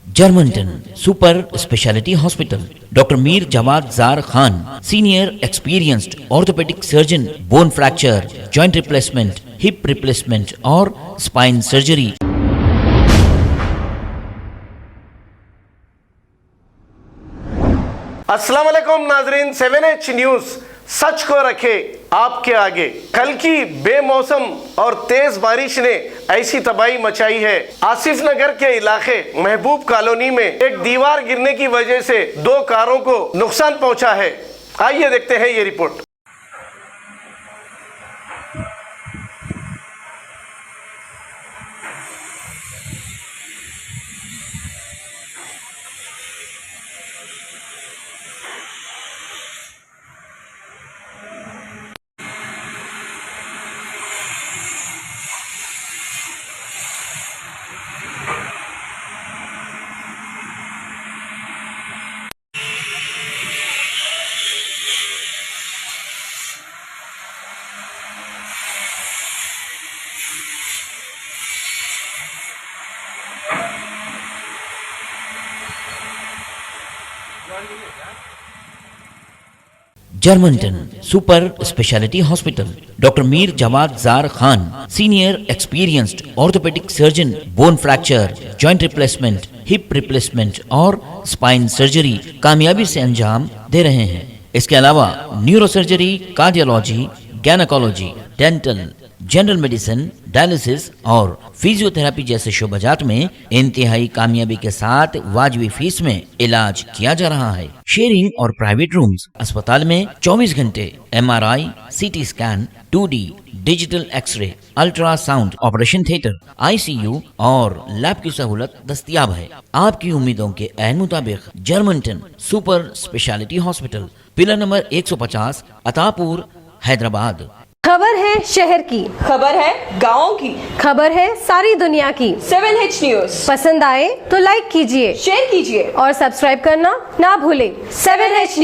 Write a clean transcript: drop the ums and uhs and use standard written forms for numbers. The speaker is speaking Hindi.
Germanton super speciality hospital, doctor Mir Jawad Zar Khan, senior experienced orthopaedic surgeon, bone fracture, joint replacement, hip replacement और स्पाइन सर्जरी। अस्सलाम वालेकुम नाजरीन, 7H न्यूज सच को रखे आपके आगे। कल की बेमौसम और तेज बारिश ने ऐसी तबाही मचाई है। आसिफ नगर के इलाके महबूब कॉलोनी में एक दीवार गिरने की वजह से 2 कारों को नुकसान पहुंचा है। आइए देखते हैं ये रिपोर्ट। Germanten super speciality hospital, doctor Mir Jawad Zar Khan, senior experienced orthopaedic surgeon, bone fracture, joint replacement, hip replacement और स्पाइन सर्जरी कामयाबी से अंजाम दे रहे हैं। इसके अलावा neuro surgery, cardiology, gynaecology, dental, general medicine, dialysis और फिजियोथेरेपी जैसे शोबाजात में इंतहाई कामयाबी के साथ वाजिबी फीस में इलाज किया जा रहा है। शेयरिंग और प्राइवेट रूम्स, अस्पताल में 24 घंटे MRI, CT scan, 2D digital x-ray, ultrasound, operation theatre, ICU और लैब की सहूलत दस्तयाब है। आपकी उम्मीदों के ऐन मुताबिक Germanten super speciality hospital, pillar number 150, Attapur, Hyderabad. खबर है शहर की, खबर है गाँव की, खबर है सारी दुनिया की। 7H न्यूज पसंद आए तो लाइक कीजिए, शेयर कीजिए और सब्सक्राइब करना ना भूलें। 7H news.